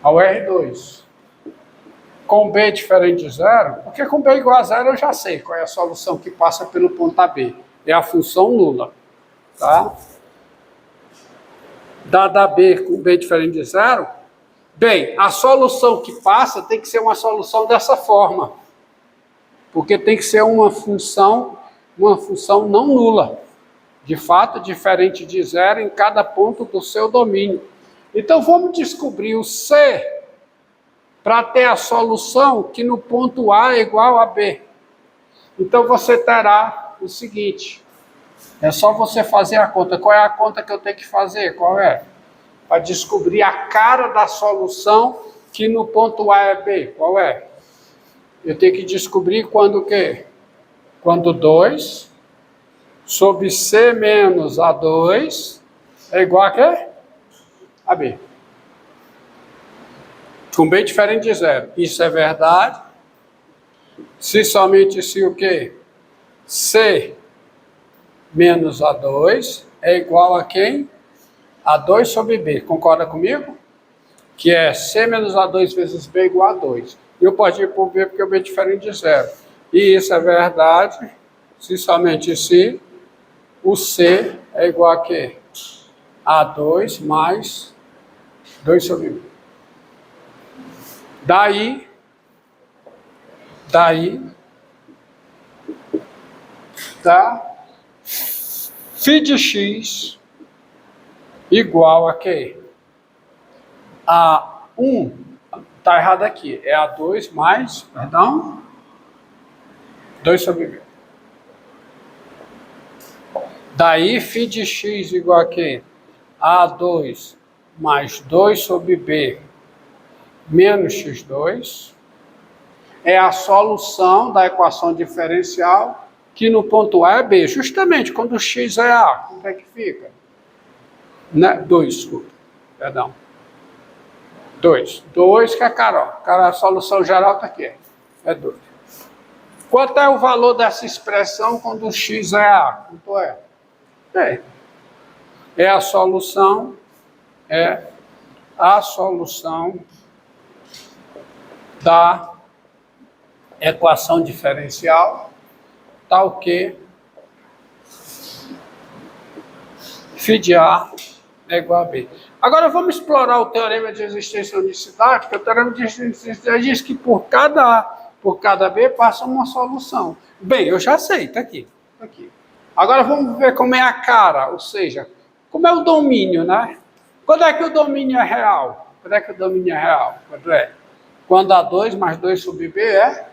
ao R2 com B diferente de zero, porque com B igual a zero eu já sei qual é a solução que passa pelo ponto AB. É a função nula. Tá? Dada B com B diferente de zero, bem, a solução que passa tem que ser uma solução dessa forma. Porque tem que ser uma função não nula. De fato, diferente de zero em cada ponto do seu domínio. Então, vamos descobrir o C para ter a solução que no ponto A é igual a B. Então, você terá o seguinte. É só você fazer a conta. Qual é a conta que eu tenho que fazer? Qual é? Para descobrir a cara da solução que no ponto A é B. Qual é? Eu tenho que descobrir quando o quê? Quando 2 sobre C menos A2 é igual a quê? A B. Com B diferente de zero. Isso é verdade. Se somente se o quê? C menos A2 é igual a quem? A2 sobre B. Concorda comigo? Que é C menos A2 vezes B igual a 2. Eu posso ir por B porque o B é diferente de zero. E isso é verdade se somente se o C é igual a quê? A2 mais 2 sobre B. Daí, dá φ de x igual a quê? A 1, está errado aqui, é a 2 mais, 2 sobre B. Daí, φ de x igual a quê? A2 mais 2 sobre B menos x2 é a solução da equação diferencial que no ponto A é B. Justamente quando o x é A, como é que fica? 2, desculpa, perdão. 2 que é Carol. A solução geral está aqui. É 2. Quanto é o valor dessa expressão quando o x é A? Quanto é? É a solução da equação diferencial tal que φ de A é igual a B. Agora vamos explorar o teorema de existência e unicidade, porque o teorema de existência e unicidade diz que por cada A, por cada B, passa uma solução. Bem, eu já sei, está aqui. Agora vamos ver como é a cara, ou seja, como é o domínio, né? Quando é que o domínio é real? Quando é? Quando A2 mais 2 sobre B é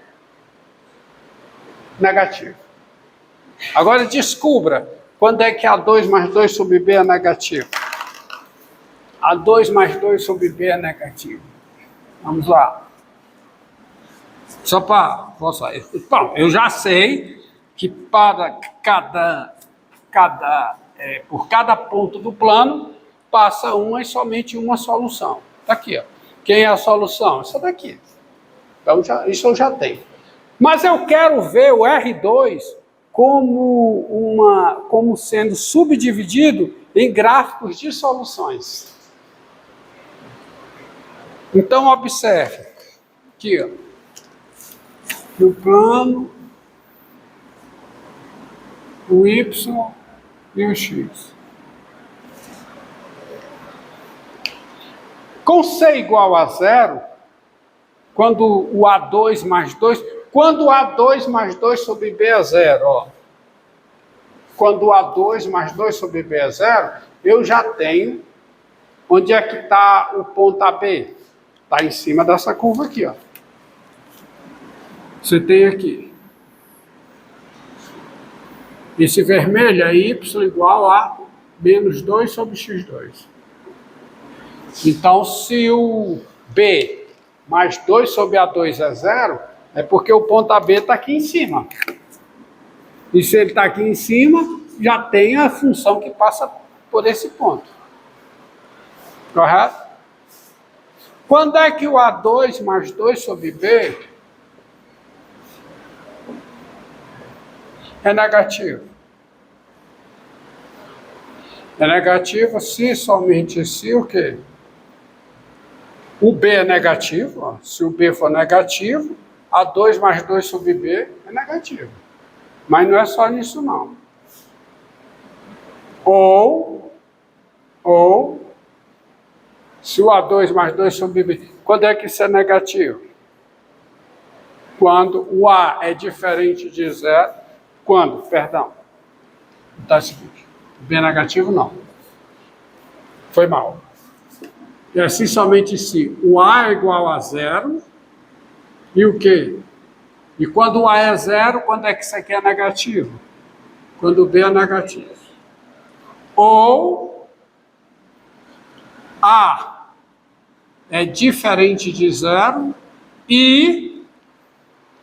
negativo. Agora descubra quando é que A2 mais 2 sobre B é negativo. A2 mais 2 sobre B é negativo. Vamos lá. Só para mostrar. Bom, eu já sei que para por cada ponto do plano passa uma e somente uma solução. Está aqui, ó. Quem é a solução? Essa daqui. Então, isso eu já tenho. Mas eu quero ver o R2 como sendo subdividido em gráficos de soluções. Então, observe. Aqui, ó. No plano, o Y e o X. Com C igual a zero, quando o A2 mais 2, quando o A2 mais 2 sobre B é zero, ó. Quando o A2 mais 2 sobre B é zero, eu já tenho onde é que está o ponto AB. Está em cima dessa curva aqui, ó. Você tem aqui. Esse vermelho é Y igual a menos 2 sobre x2. Então, se o B mais 2 sobre A2 é zero, é porque o ponto AB está aqui em cima. E se ele está aqui em cima, já tem a função que passa por esse ponto. Correto? Quando é que o A2 mais 2 sobre B é negativo? É negativo se somente se o quê? O B é negativo, ó. Se o B for negativo, A2 mais 2 sobre B é negativo. Mas não é só nisso, não. Ou, se o A2 mais 2 sobre B... Quando é que isso é negativo? Quando o A é diferente de zero. Quando? Perdão. Tá o seguinte. B negativo, não. Foi mal. E assim somente se o A é igual a zero. E o quê? E quando o A é zero, quando é que isso aqui é negativo? Quando o B é negativo. Ou A é diferente de zero e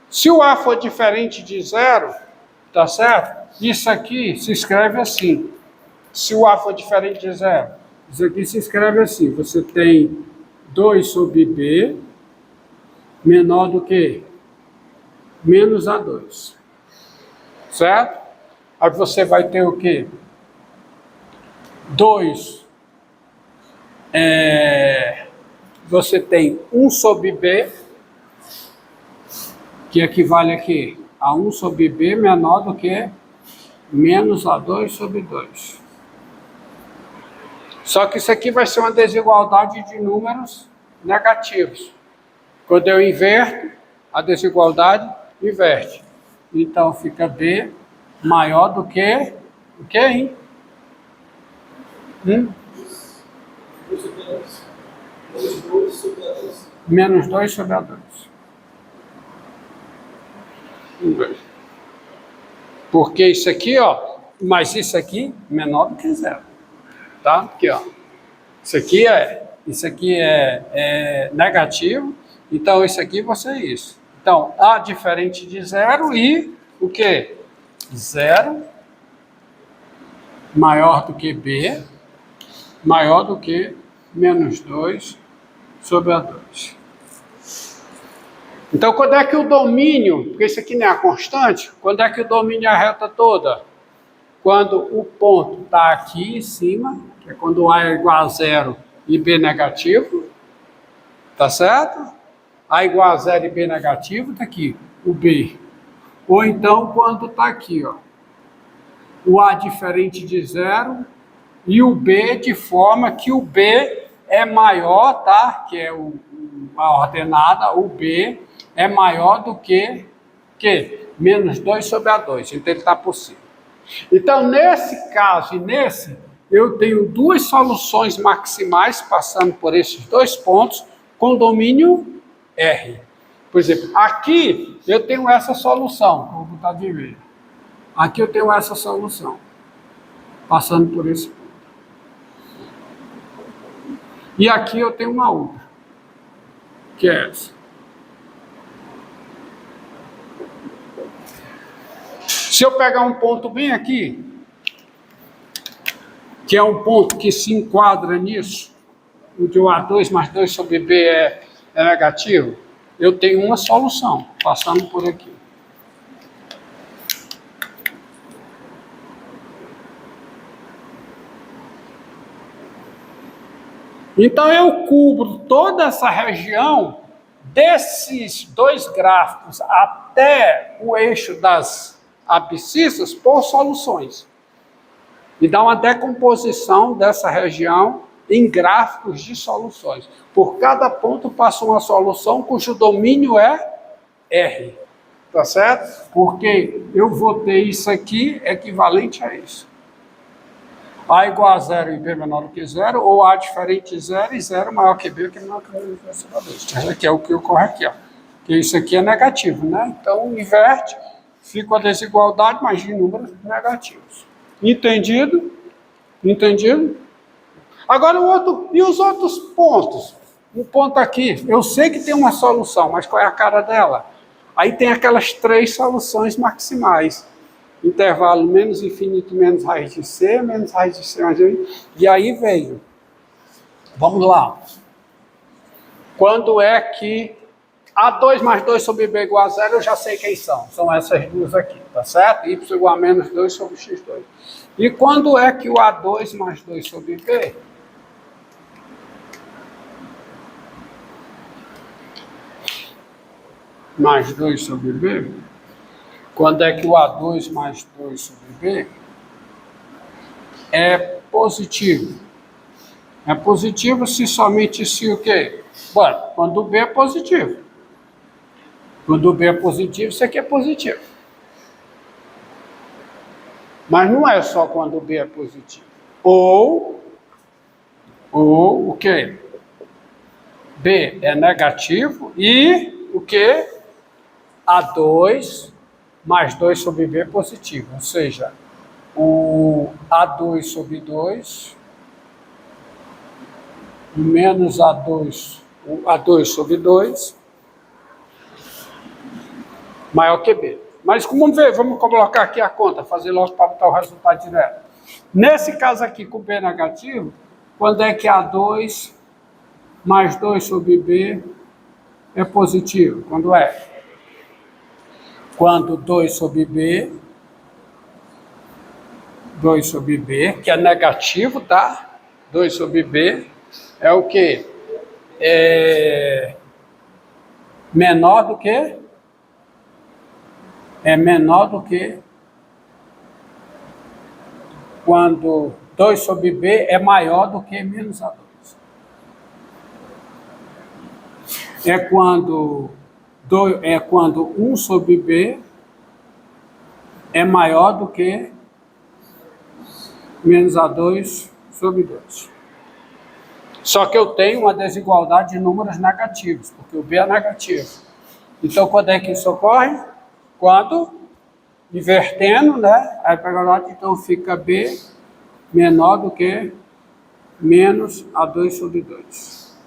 se o A for diferente de zero, tá certo? Isso aqui se escreve assim. Se o A for diferente de zero, isso aqui se escreve assim. Você tem 2 sobre B menor do que menos A2. Certo? Aí você vai ter o quê? 2. Você tem 1 sobre B, que equivale aqui a 1 sobre B menor do que menos A2 sobre 2. Só que isso aqui vai ser uma desigualdade de números negativos. Quando eu inverto, a desigualdade inverte. Então fica B maior do que o que, hein? Menos 2 sobre A2. Porque isso aqui, ó, mas isso aqui menor do que zero. Tá? Aqui, ó. Isso aqui é negativo, então isso aqui vai ser isso. Então, A diferente de zero e o quê? Zero maior do que B, maior do que menos 2 sobre A2. Então, quando é que o domínio, porque isso aqui não é a constante, quando é que o domínio é a reta toda? Quando o ponto está aqui em cima, que é quando A é igual a zero e B negativo, tá certo? A igual a zero e B negativo, está aqui, o B. Ou então, quando está aqui, ó, o A diferente de zero e o B de forma que o B é maior, tá? Que é a ordenada, o B é maior do que menos 2 sobre A2, então ele está por cima. Então, nesse caso e nesse, eu tenho duas soluções maximais passando por esses dois pontos com domínio R. Por exemplo, aqui eu tenho essa solução, vou botar de vermelho. Aqui eu tenho essa solução, passando por esse ponto. E aqui eu tenho uma outra, que é essa. Se eu pegar um ponto bem aqui, que é um ponto que se enquadra nisso, onde o A2 mais 2 sobre B é negativo, eu tenho uma solução, passando por aqui. Então eu cubro toda essa região desses dois gráficos até o eixo das abscissas por soluções. E dá uma decomposição dessa região em gráficos de soluções. Por cada ponto passa uma solução cujo domínio é R. Tá certo? Porque eu vou ter isso aqui equivalente a isso. A igual a zero e B menor do que zero, ou A diferente de zero e zero maior que B, que menor que B. Isso aqui é o que ocorre aqui, ó. Porque isso aqui é negativo, né? Então, inverte, fica a desigualdade, mas de números negativos. Entendido? Entendido? Agora o outro, e os outros pontos? Um ponto aqui, eu sei que tem uma solução, mas qual é a cara dela? Aí tem aquelas três soluções maximais. Intervalo menos infinito, menos raiz de C, menos raiz de C, mais I. E aí veio. Vamos lá. Quando é que A2 mais 2 sobre B igual a zero, eu já sei quem são. São essas duas aqui, tá certo? Y igual a menos 2 sobre X2. E quando é que o A2 mais 2 sobre B mais 2 sobre B, quando é que o A2 mais 2 sobre B é positivo? É positivo se somente se o quê? Bom, quando o B é positivo. Quando o B é positivo, isso aqui é positivo. Mas não é só quando o B é positivo. Ou o quê? B é negativo e o quê? A2 mais 2 sobre B é positivo. Ou seja, o A2 sobre 2 menos A2 sobre 2 maior que B. Mas vamos ver, vamos colocar aqui a conta, fazer logo para botar o resultado direto. Nesse caso aqui, com B negativo, quando é que A2 mais 2 sobre B é positivo? Quando é? Quando 2 sobre B, que é negativo, tá? 2 sobre B é o quê? É menor do que? É menor do que quando 2 sobre B é maior do que menos A2. É quando 1 sobre B é maior do que menos A2 sobre 2. Só que eu tenho uma desigualdade de números negativos, porque o B é negativo. Então, quando é que isso ocorre? Quando, invertendo, né? Aí pega lá, então fica B menor do que menos A2 sobre 2.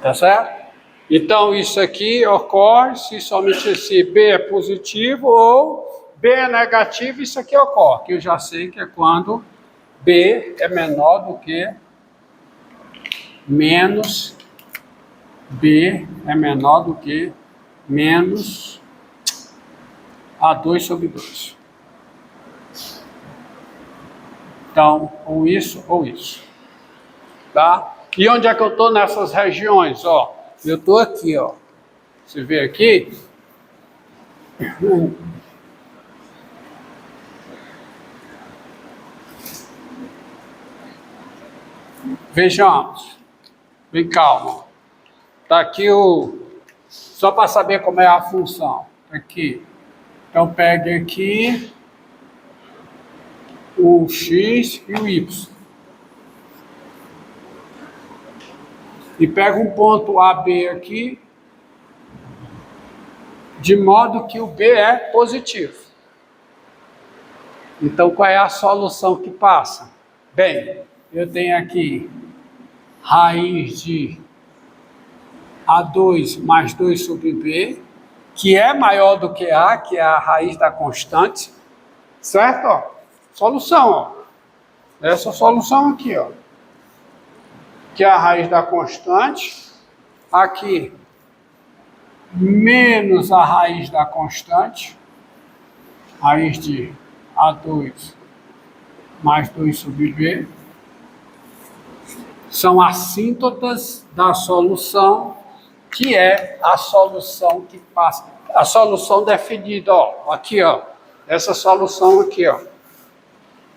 Tá certo? Então, isso aqui ocorre se somente se B é positivo ou B é negativo, isso aqui ocorre, que eu já sei que é quando B é menor do que menos B é menor do que menos A2 sobre 2. Então, ou isso ou isso. Tá? E onde é que eu estou nessas regiões? Ó, eu estou aqui, ó. Você vê aqui? Vejamos. Bem calmo. Está aqui o... Só para saber como é a função. Aqui. Então, pegue aqui o x e o y. E pega um ponto AB aqui, de modo que o B é positivo. Então, qual é a solução que passa? Bem, eu tenho aqui raiz de A2 mais 2 sobre B, que é maior do que A, que é a raiz da constante, certo? Ó, solução, ó. Essa solução aqui, ó, que é a raiz da constante, aqui, menos a raiz da constante, raiz de A2 mais 2 sobre B, são assíntotas da solução, que é a solução que passa, a solução definida, ó, aqui, ó, essa solução aqui, ó,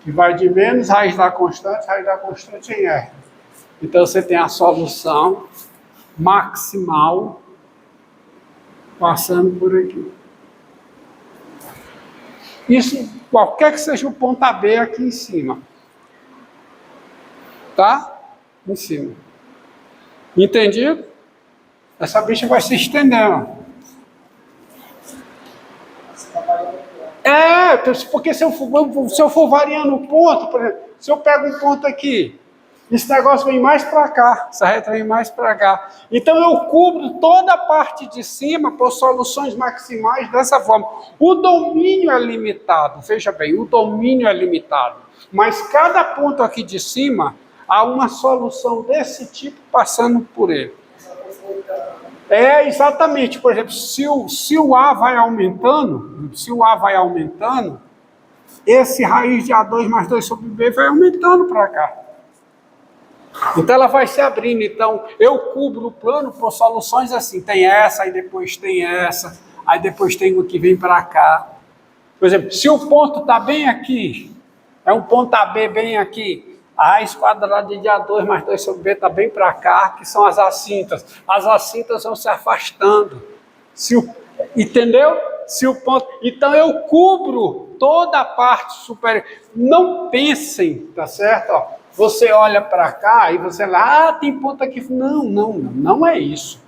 que vai de menos raiz da constante em R. Então, você tem a solução maximal passando por aqui. Isso, qualquer que seja o ponto AB aqui em cima. Tá? Em cima. Entendido? Essa bicha vai se estendendo. É, porque se eu for variando o ponto, por exemplo, se eu pego um ponto aqui, esse negócio vem mais para cá, essa reta vem mais para cá. Então eu cubro toda a parte de cima por soluções maximais dessa forma. O domínio é limitado, veja bem, o domínio é limitado. Mas cada ponto aqui de cima, há uma solução desse tipo passando por ele. É, exatamente. Por exemplo, se o A vai aumentando, esse raiz de A2 mais 2 sobre B vai aumentando para cá. Então ela vai se abrindo. Então eu cubro o plano por soluções assim. Tem essa, aí depois tem essa, aí depois tem o que vem para cá. Por exemplo, se o ponto está bem aqui, é um ponto AB bem aqui, a raiz quadrada de A2 mais 2 sobre B está bem para cá, que são as assintas. As assintas vão se afastando. Entendeu? Se o ponto. Então eu cubro toda a parte superior. Não pensem, tá certo? Ó, você olha para cá e você lá, tem ponto aqui. Não é isso.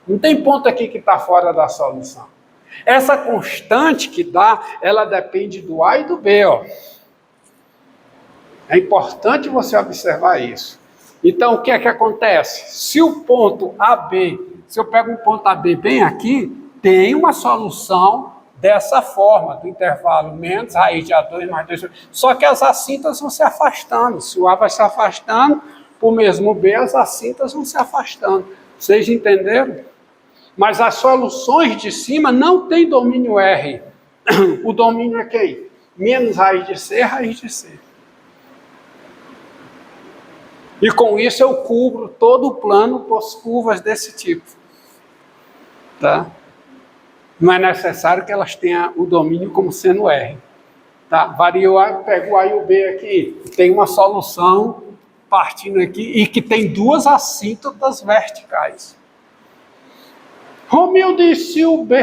Não tem ponto aqui que está fora da solução. Essa constante que dá, ela depende do A e do B, ó. É importante você observar isso. Então, o que é que acontece? Se o ponto AB, se eu pego um ponto AB bem aqui, tem uma solução dessa forma, do intervalo menos raiz de A2 mais 2. Só que as assintas vão se afastando. Se o A vai se afastando, por mesmo B, as assintas vão se afastando. Vocês entenderam? Mas as soluções de cima não tem domínio R. O domínio é quem? Menos raiz de C, raiz de C. E com isso eu cubro todo o plano por curvas desse tipo. Tá? Não é necessário que elas tenham o domínio como sendo R. Tá? Varia o A, pego o A e o B aqui. Tem uma solução partindo aqui e que tem duas assíntotas verticais. Romildo, e se o B...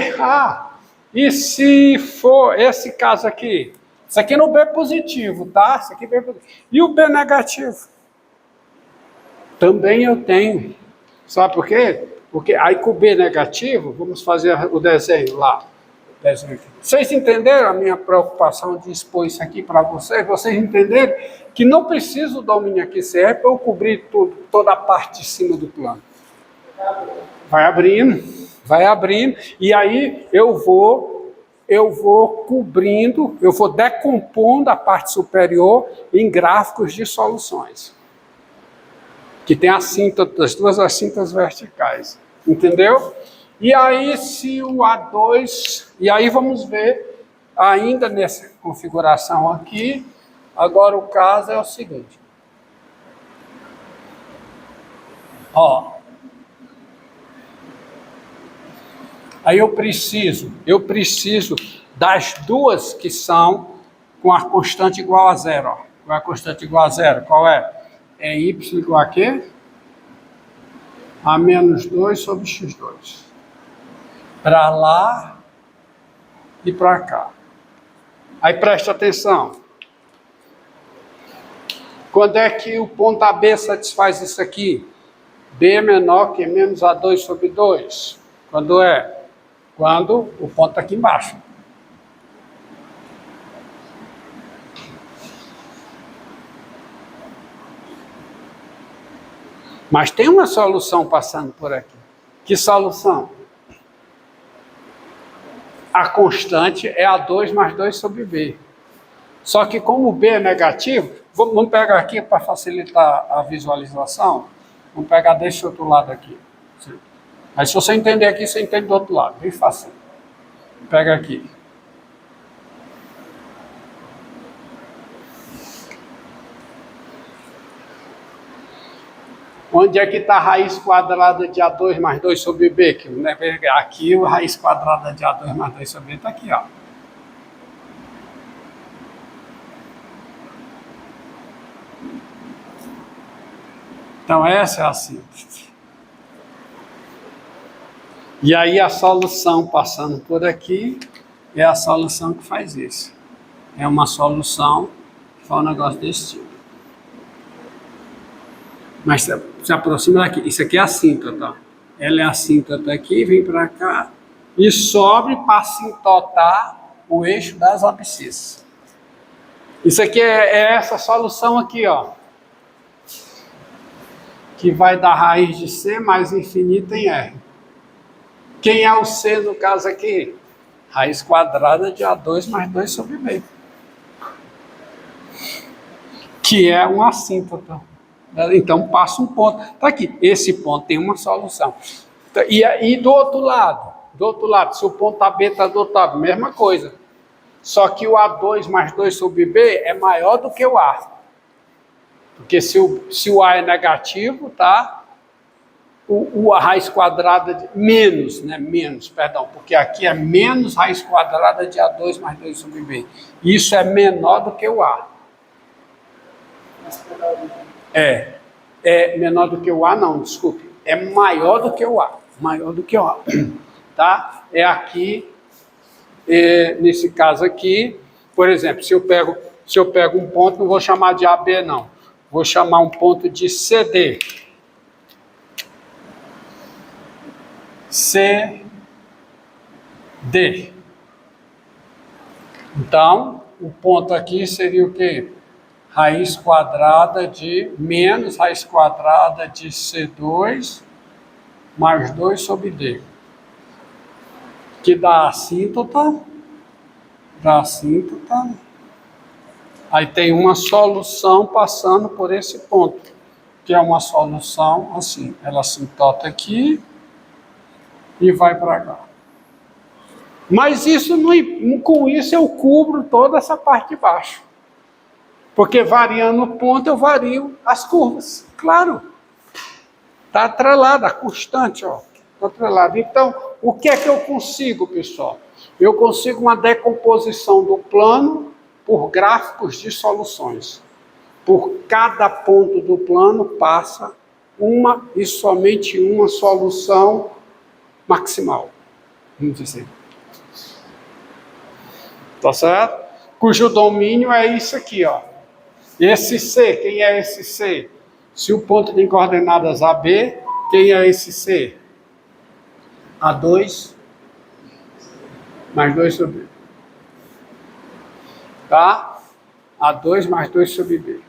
e se for esse caso aqui? Isso aqui no B positivo, tá? Isso aqui B positivo. E o B negativo? Também eu tenho. Sabe por quê? Porque aí com o B negativo, vamos fazer o desenho lá. Vocês entenderam a minha preocupação de expor isso aqui para vocês? Vocês entenderam que não precisa o domínio aqui ser para eu cobrir tudo, toda a parte de cima do plano. Vai abrindo, e aí eu vou cobrindo, eu vou decompondo a parte superior em gráficos de soluções. Que tem as duas assintas verticais. Entendeu? E aí, se o A2... E aí vamos ver, ainda nessa configuração aqui, agora o caso é o seguinte. Ó. Aí eu preciso das duas que são com a constante igual a zero. Ó. Qual é a constante igual a zero? Qual é? É y igual a quê? A menos 2 sobre x2. Para lá e para cá. Aí preste atenção. Quando é que o ponto AB satisfaz isso aqui? B é menor que menos A2 sobre 2. Quando é? Quando o ponto está aqui embaixo. Mas tem uma solução passando por aqui. Que solução? A constante é A2 mais 2 sobre B. Só que como o B é negativo, vamos pegar aqui para facilitar a visualização. Vamos pegar desse outro lado aqui. Aí se você entender aqui, você entende do outro lado. Bem fácil. Pega aqui. Onde é que está a raiz quadrada de A2 mais 2 sobre B? Que, né, aqui a raiz quadrada de A2 mais 2 sobre B está aqui, ó. Então essa é a síntese. E aí a solução passando por aqui é a solução que faz isso. É uma solução que faz um negócio desse tipo. Mas se aproxima daqui. Isso aqui é a assíntota. Ela é a assíntota aqui, vem para cá e sobe para assintotar o eixo das abscissas. Isso aqui é essa solução aqui, ó. Que vai dar raiz de C mais infinita em R. Quem é o C no caso aqui? Raiz quadrada de A2 mais 2 sobre B. Que é uma assíntota. Então passa um ponto. Está aqui. Esse ponto tem uma solução. E do outro lado, se o ponto AB está do outro lado, mesma coisa. Só que o A2 mais 2 sobre B é maior do que o A. Porque se o A é negativo, tá? A raiz quadrada de menos, né? Menos, perdão, porque aqui é menos raiz quadrada de A2 mais 2 sobre B. Isso é menor do que o A. É menor do que o A, não, desculpe. É maior do que o A. Maior do que o A. Tá? É aqui, nesse caso aqui, por exemplo, se eu pego um ponto, não vou chamar de AB, não. Vou chamar um ponto de CD. CD. Então, o ponto aqui seria o quê? Raiz quadrada de menos raiz quadrada de C2 mais 2 sobre D. Que dá a assíntota. Aí tem uma solução passando por esse ponto, que é uma solução assim. Ela assintota aqui e vai para cá. Mas isso com isso eu cubro toda essa parte de baixo. Porque variando o ponto, eu vario as curvas. Claro. Está atrelada, constante, ó. Está atrelada. Então, o que é que eu consigo, pessoal? Eu consigo uma decomposição do plano por gráficos de soluções. Por cada ponto do plano passa uma e somente uma solução maximal. Vamos dizer. Tá certo? Cujo domínio é isso aqui, ó. Esse C, quem é esse C? Se o ponto tem coordenadas AB, quem é esse C? A2 mais 2 sobre B. Tá? A2 mais 2 sobre B.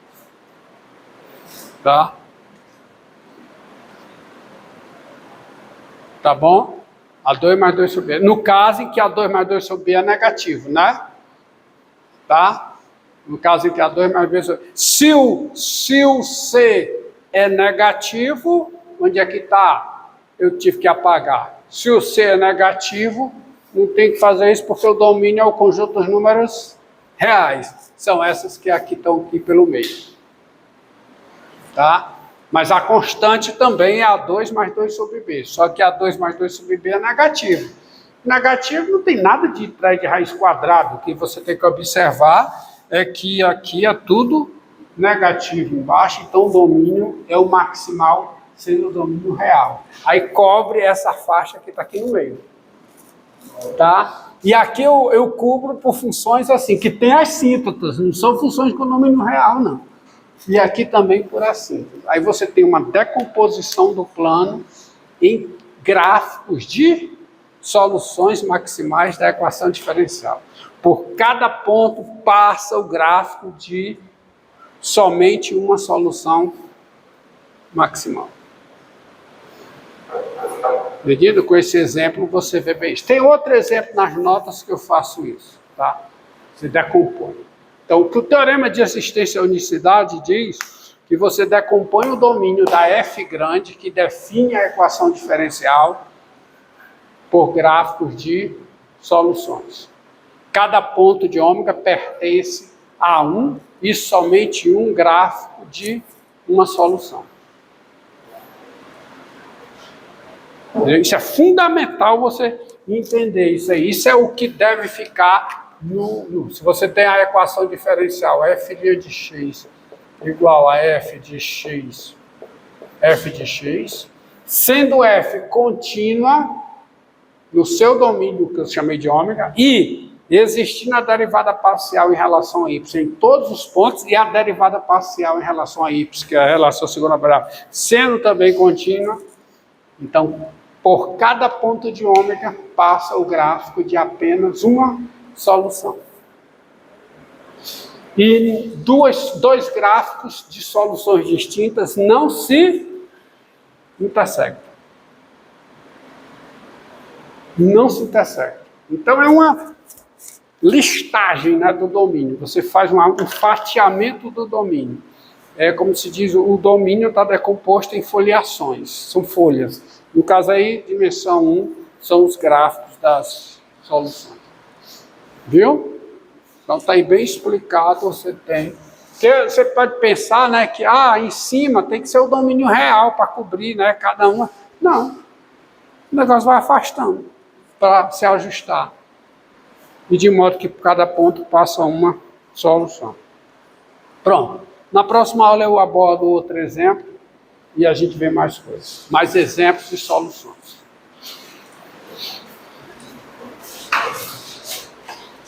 Tá? Tá bom? A2 mais 2 sobre B. No caso em que A2 mais 2 sobre B é negativo, né? Tá? No caso em que A2 mais 2 sobre B. Se o C é negativo, onde é que está? Eu tive que apagar. Se o C é negativo, não tem que fazer isso porque o domínio é o conjunto dos números reais. São essas que aqui estão aqui pelo meio. Tá? Mas a constante também é A2 mais 2 sobre B. Só que A2 mais 2 sobre B é negativo. Negativo não tem nada de trás de raiz quadrada. O que você tem que observar é que aqui é tudo negativo embaixo, então o domínio é o maximal, sendo o domínio real. Aí cobre essa faixa que está aqui no meio. Tá? E aqui eu cubro por funções assim, que tem as síntotas, não são funções com domínio real, não. E aqui também por assíntota. Aí você tem uma decomposição do plano em gráficos de soluções maximais da equação diferencial. Por cada ponto passa o gráfico de somente uma solução maximal. Entendido? Com esse exemplo você vê bem isso. Tem outro exemplo nas notas que eu faço isso, tá? Você decompõe. Então, o que o teorema de existência e unicidade diz que você decompõe o domínio da F grande, que define a equação diferencial, por gráficos de soluções. Cada ponto de ômega pertence a um e somente um gráfico de uma solução. Isso é fundamental você entender isso aí. Isso é o que deve ficar se você tem a equação diferencial f' de x igual a f de x, sendo f contínua no seu domínio, que eu chamei de ômega, e existindo a derivada parcial em relação a y em todos os pontos, e a derivada parcial em relação a y, que é a relação segunda variável, sendo também contínua. Então, por cada ponto de ômega, passa o gráfico de apenas uma solução. E dois gráficos de soluções distintas não se intersectam. Não se intersectam. Então, é uma listagem, né, do domínio. Você faz um fatiamento do domínio. É como se diz, o domínio está decomposto em foliações, são folhas. No caso aí, dimensão 1, são os gráficos das soluções. Viu? Então está aí bem explicado, você tem Porque você pode pensar, né, que em cima tem que ser o domínio real para cobrir, né, cada uma. Não. O negócio vai afastando para se ajustar. E de modo que cada ponto passa uma solução. Pronto. Na próxima aula eu abordo outro exemplo e a gente vê mais coisas. Mais exemplos e soluções.